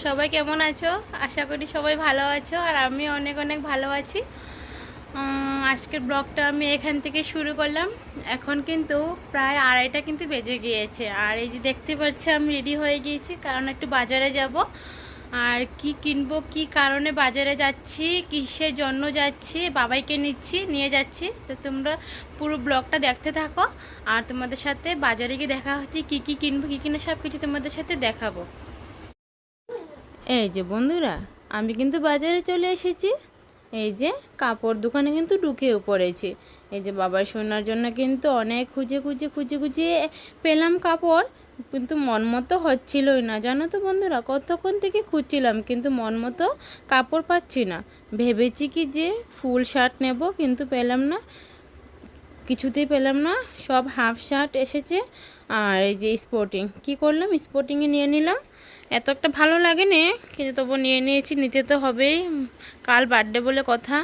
সবাই কেমন আছো? আশা করি সবাই ভালো আছো আর আমি অনেক অনেক ভালো আছি। আজকের ব্লগটা আমি এখান থেকে শুরু করলাম। এখন কিন্তু প্রায় 2:30 কিন্তু বেজে গিয়েছে। আর এই যে দেখতে পাচ্ছি আমি রেডি হয়ে গিয়েছি, কারণ একটু বাজারে যাব। আর কি কিনবো, কি কারণে বাজারে যাচ্ছি, কিসের জন্য যাচ্ছি, বাবাইকে নিয়ে যাচ্ছি। তো তোমরা পুরো ব্লগটা দেখতে থাকো। আর তোমাদের সাথে বাজারে গিয়ে দেখা হচ্ছে, কি কি কিনবো কি কিনে সব কিছু তোমাদের সাথে দেখাবো। এই যে বন্ধুরা, আমি কিন্তু বাজারে চলে এসেছি। এই যে কাপড় দোকানে কিন্তু ঢুকেও পড়েছি। এই যে বাবার সোনার জন্য কিন্তু অনেক খুঁজে খুঁজে খুঁজে খুঁজে পেলাম কাপড়, কিন্তু মন মতো হচ্ছিলই না। জানো তো বন্ধুরা, কতক্ষণ থেকে খুঁজছিলাম কিন্তু মন মতো কাপড় পাচ্ছি না। ভেবেছি কি যে ফুল শার্ট নেব, কিন্তু পেলাম না, কিছুতেই পেলাম না। সব হাফ শার্ট এসেছে। আর এই যে স্পোর্টিং, কি করলাম, স্পোর্টিংয়ে নিয়ে নিলাম। এত একটা ভালো লাগে না, কিন্তু তবু নিয়ে নিয়েছি, নিতে তো হবেই, কাল বার্থডে বলে কথা।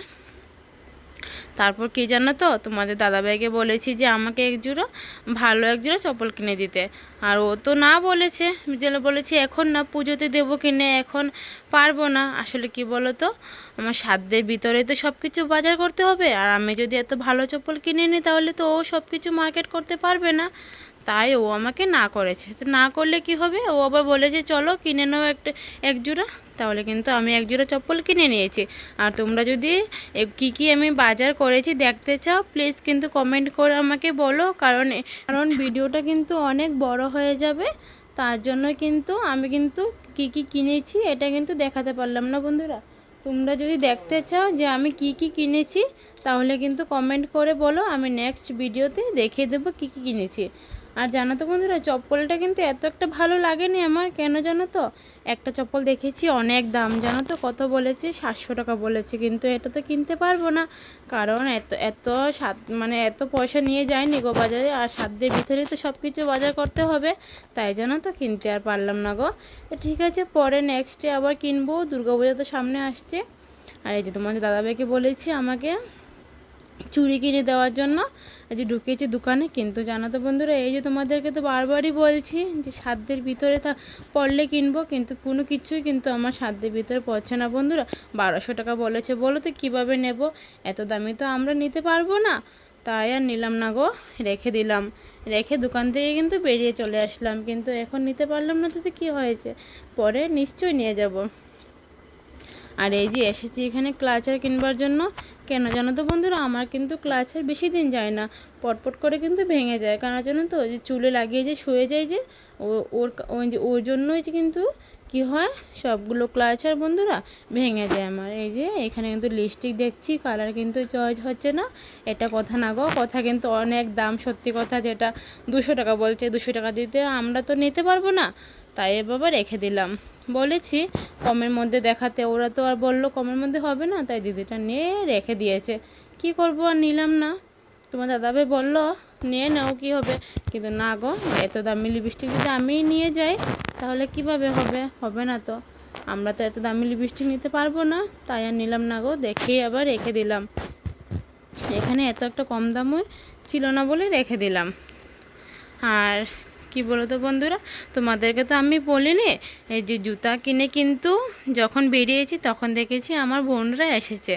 তারপর কি জানো তো, তোমাদের দাদাভাইকে বলেছি যে আমাকে ভালো এক জোড়া চপ্পল কিনে দিতে। আর ও তো না বলেছে, যেন বলেছি এখন না, পুজোতে দেবো কিনে, এখন পারবো না। আসলে কি বলো তো, আমার সাধ্যের ভিতরে তো সব কিছু বাজার করতে হবে। আর আমি যদি এত ভালো চপ্পল কিনে নিই, তাহলে তো ও সব কিছু মার্কেট করতে পারবে না। তাই ও আমাকে না করেছে। তো না করলে কি হবে, ও আবার বলে যে চলো কিনে নাও এক জোড়া। তাহলে কিন্তু আমি এক জোড়া চপ্পল কিনে নিয়েছি। আর তোমরা যদি কি কি আমি বাজার করেছি দেখতে চাও, প্লিজ কিন্তু কমেন্ট করে আমাকে বলো, কারণ ভিডিওটা কিন্তু অনেক বড় হয়ে যাবে। তার জন্য কিন্তু আমি কিন্তু কি কি কিনেছি এটা কিন্তু দেখাতে পারলাম না বন্ধুরা। তোমরা যদি দেখতে চাও যে আমি কি কি কিনেছি, তাহলে কিন্তু কমেন্ট করে বলো, আমি নেক্সট ভিডিওতে দেখিয়ে দেবো কি কি কিনেছি। আর জানো তো বন্ধুরা, চপ্পলটা কিন্তু এত একটা ভালো লাগেনি আমার, কেন জানো তো, একটা চপ্পল দেখেছি অনেক দাম, জানো তো কত বলেছে, 700 টাকা বলেছে। কিন্তু এটা তো কিনতে পারবো না, কারণ এত পয়সা নিয়ে যায়নি গো বাজারে। আর সাধ্যের ভিতরে তো সব কিছু বাজার করতে হবে, তাই জানো তো কিনতে আর পারলাম না গো। তো ঠিক আছে, পরে নেক্সটে আবার কিনবো, দুর্গাপূজা তো সামনে আসছে। আর এই যে তোমাদের দাদাভাইকে বলেছি আমাকে চুড়ি কিনে দেওয়ার জন্য। এই যে ঢুকেছি দোকানে, কিন্তু জানো তো বন্ধুরা, এই যে তোমাদেরকে তো বারবারই বলছি যে সাধ্যের ভিতরে পড়লে কিনবো, কিন্তু কোনো কিছুই কিন্তু আমার সাধ্যের ভিতরে পড়ছে না বন্ধুরা। 1200 টাকা বলেছে, বলো তো কীভাবে নেব, এত দামি তো আমরা নিতে পারবো না। তাই আর নিলাম না গো, রেখে দিলাম। রেখে দোকান থেকে কিন্তু বেরিয়ে চলে আসলাম, কিন্তু এখন নিতে পারলাম না, তাতে কী হয়েছে, পরে নিশ্চয়ই নিয়ে যাব। আর এই যে এসেছি এখানে ক্লাচার কিনবার জন্য। কেন জানো তো বন্ধুরা, আমার কিন্তু ক্লাচার বেশি দিন যায় না, পটপট করে কিন্তু ভেঙে যায়। কেন জানো তো, যে চুলে লাগিয়ে যে শুয়ে যায় যে, ওর জন্যই কিন্তু কি হয়, সবগুলো ক্লাচার বন্ধুরা ভেঙে যায় আমার। এই যে এখানে কিন্তু লিপস্টিক দেখছি, কালার কিন্তু চয়েস হচ্ছে না। এটা কথা না গো, কথা কিন্তু অনেক দাম, সত্যি কথা। যেটা 200 টাকা বলছে, 200 টাকা দিতে আমরা তো নিতে পারবো না, তাই বাবা রেখে দিলাম। বলেছি কমের মধ্যে দেখাতে, ওরা তো আর বললো কমের মধ্যে হবে না, তাই দিদিটা নিয়ে রেখে দিয়েছে। কি করব, আর নিলাম না। তোমার দাদাভাই বললো নিয়ে নাও, কি হবে, কিন্তু না গো, এত দামি লিপস্টিক যদি আমিই নিয়ে যাই, তাহলে কিভাবে হবে না তো। আমরা তো এত দামি লিপস্টিক নিতে পারবো না, তাই আর নিলাম না গো, দেখেই আবার রেখে দিলাম। এখানে এত একটা কম দামও ছিল না বলে রেখে দিলাম। আর কি বলো তো বন্ধুরা, তোমাদেরকে তো আমি বলিনি, এই যে জুতা কিনে কিন্তু যখন বেরিয়েছি তখন দেখেছি আমার বোনরা এসেছে।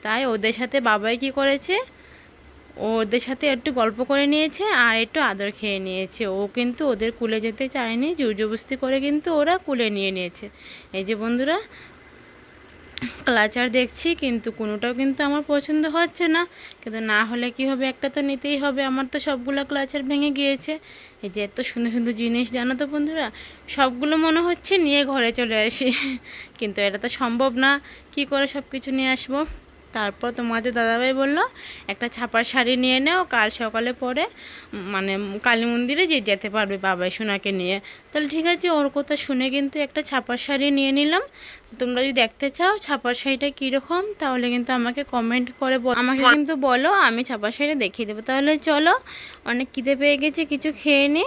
তাই ওদের সাথে বাবাই কি করেছে, ওদের সাথে একটু গল্প করে নিয়েছে আর একটু আদর খেয়ে নিয়েছে। ও কিন্তু ওদের কুলে যেতে চায়নি, জোরজবস্তি করে কিন্তু ওরা কুলে নিয়ে নিয়েছে। এই যে বন্ধুরা, ক্লাচার দেখছি, কিন্তু কোনোটাও কিন্তু আমার পছন্দ হচ্ছে না। কিন্তু না হলে কি হবে, একটা তো নিতেই হবে। আমার তো সবগুলো ক্লাচার ভেঙে গিয়েছে। এই যে এত সুন্দর সুন্দর জিনিস, জানো তো বন্ধুরা, সবগুলো মনে হচ্ছে নিয়ে ঘরে চলে আসি, কিন্তু এটা তো সম্ভব না, কি করে সব কিছু নিয়ে আসবো। তারপর তোমাদের দাদাভাই বললো একটা ছাপার শাড়ি নিয়ে নাও, কাল সকালে পরে মানে কালী মন্দিরে যেতে পারবে বাবাই সোনাকে নিয়ে। তাহলে ঠিক আছে, ওর কথা শুনে কিন্তু একটা ছাপার শাড়ি নিয়ে নিলাম। তোমরা যদি দেখতে চাও ছাপার শাড়িটা কীরকম, তাহলে কিন্তু আমাকে কমেন্ট করে আমাকে কিন্তু বলো, আমি ছাপার শাড়ি দেখিয়ে দেবো। তাহলে চলো, অনেক খিদে পেয়ে গেছে, কিছু খেয়ে নি।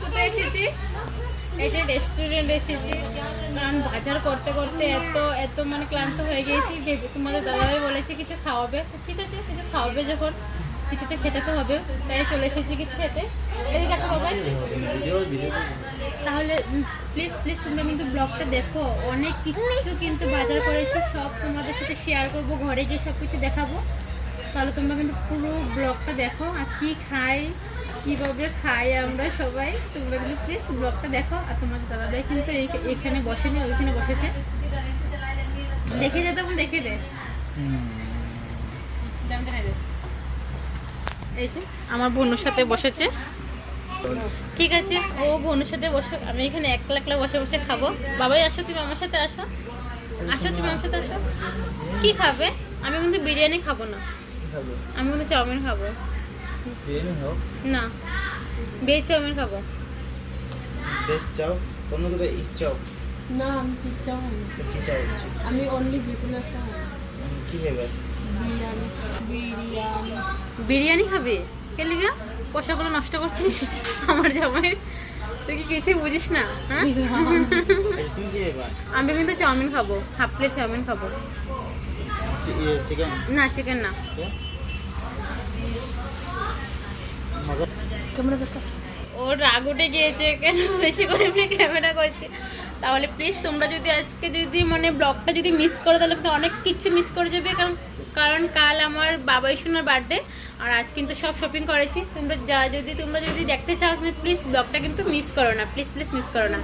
কোথায় এসেছি, এই যে রেস্টুরেন্ট এসেছি, কারণ বাজার করতে করতে এত মানে ক্লান্ত হয়ে গিয়েছি। তোমাদের দাদাভাই বলেছে কিছু খাওয়াবে, ঠিক আছে কিছু খাওয়াবে যখন, কিছুতে খেতে তো হবে, তাই চলে এসেছি কিছু খেতে। এদিকে আসো বাবা। তাহলে প্লিজ প্লিজ তোমরা কিন্তু ব্লগটা দেখো, অনেক কিছু কিন্তু বাজার করেছি, সব তোমাদের সাথে শেয়ার করব, ঘরে গিয়ে সব কিছু দেখাবো। তাহলে তোমরা কিন্তু পুরো ব্লগটা দেখো, আর কি খাই কীভাবে খাই আমরা সবাই, তোমরা কিন্তু প্লিজ ব্লগটা দেখো। আর তোমার দাদাভাই কিন্তু এখানে বসেনি, ওইখানে বসেছে, দেখে দে, তখন দেখে দে। এই যে আমার বোনের সাথে বসেছে, ঠিক আছে, ও বোনের সাথে বসে, আমি এখানে একলা একলা বসে বসে খাবো। বাবাই আসো, তুমি আমার সাথে আসো, আসো তুমি আমার সাথে আসো। কি খাবে? আমি কিন্তু বিরিয়ানি খাবো না, আমি কিন্তু চাউমিন খাবো। না, ভেজ চাউমিন খাবো। না আমি চিজ চাও, আমি অনলি যেগুলো একটা বিরিয়ানি। বিরিয়ানি খাবে? কে লিগা পয়সাগুলো নষ্ট করছিস আমার জামাই? তুই কি কিছু বুঝিস না? হ্যাঁ, আমি কিন্তু চাউমিন খাবো, হাফ প্লেট চাউমিন খাবো। না চিকেন না। ওর রাগ উঠে গিয়েছে, কেন বেশি করে ক্যামেরা করছে। তাহলে প্লিজ তোমরা যদি আজকে যদি মানে ব্লগটা যদি মিস করো, তাহলে কিন্তু অনেক কিছু মিস করে যাবে, কারণ কাল আমার বাবাই সোনার বার্থডে, আর আজ কিন্তু সব শপিং করেছি। তোমরা যদি দেখতে চাও, তুমি প্লিজ ব্লগটা কিন্তু মিস করো না, প্লিজ প্লিজ মিস করো না।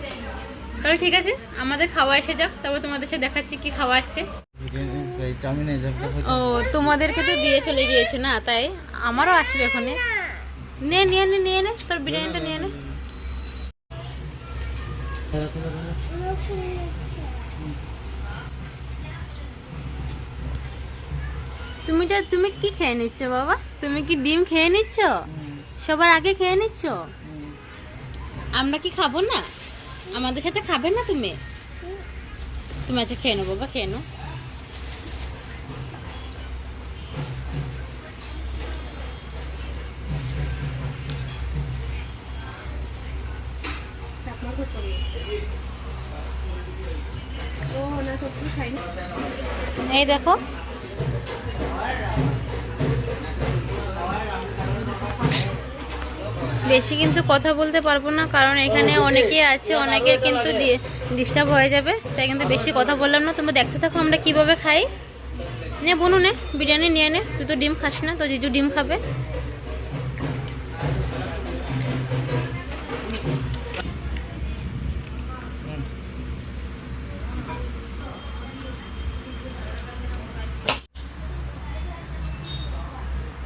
তাহলে ঠিক আছে, আমাদের খাওয়া এসে যাক, তারপর তোমাদের সাথে দেখাচ্ছি কি খাওয়া আসছে। ও তোমাদেরকে তো দিয়ে চলে গিয়েছে না, তাই আমারও আসবে এখানে। নিয়ে নে তোর বিরিয়ানিটা নিয়ে নে। তুমি কি খেয়ে নিচ্ছ বাবা? তুমি কি ডিম খেয়ে নিচ্ছ? সবার আগে খেয়ে নিচ্ছ? আমরা কি খাবো না? আমাদের সাথে খাবে না তুমি? তুমি আচ্ছা খেয়ে নো বাবা, খেয়ে নো। এই দেখো, বেশি কিন্তু কথা বলতে পারবো না, কারণ এখানে অনেকেই আছে, অনেকের কিন্তু ডিস্টার্ব হয়ে যাবে, তাই কিন্তু বেশি কথা বললাম না। তোমরা দেখতে থাকো আমরা কিভাবে খাই। নে বোনু নে, বিরিয়ানি নিয়ে নে। তুই তো ডিম খাস না, তো জিজু ডিম খাবে।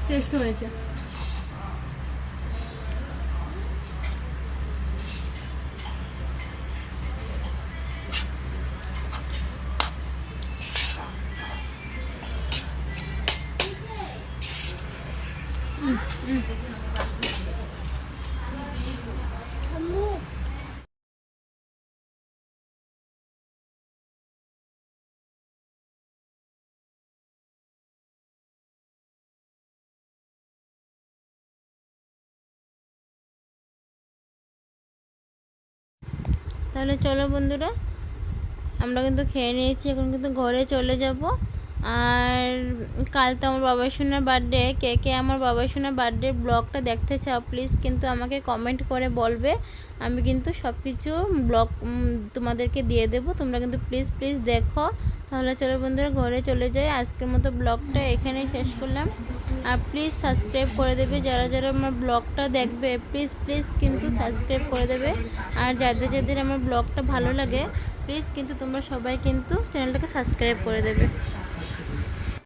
টেস্ট হয়েছে। তাহলে চলো বন্ধুরা, আমরা কিন্তু খেয়ে নিয়েছি, এখন কিন্তু ঘরে চলে যাব। আর কাল তো আমার বাবা সোনার বার্থডে, কে কে আমার বাবা সোনার বার্থডে ব্লগটা দেখতে চাও প্লিজ কিন্তু আমাকে কমেন্ট করে বলবে। আমি কিন্তু সব কিছু ব্লগ তোমাদেরকে দিয়ে দেবো, তোমরা কিন্তু প্লিজ প্লিজ দেখো। তাহলে চলো বন্ধুরা ঘরে চলে যাই, আজকের মতো ব্লগটা এখানেই শেষ করলাম। আর প্লিজ সাবস্ক্রাইব করে দেবে, যারা যারা আমার ব্লগটা দেখবে প্লিজ প্লিজ কিন্তু সাবস্ক্রাইব করে দেবে। আর যাদের যাদের আমার ব্লগটা ভালো লাগে প্লিজ কিন্তু তোমরা সবাই কিন্তু চ্যানেলটাকে সাবস্ক্রাইব করে দেবে।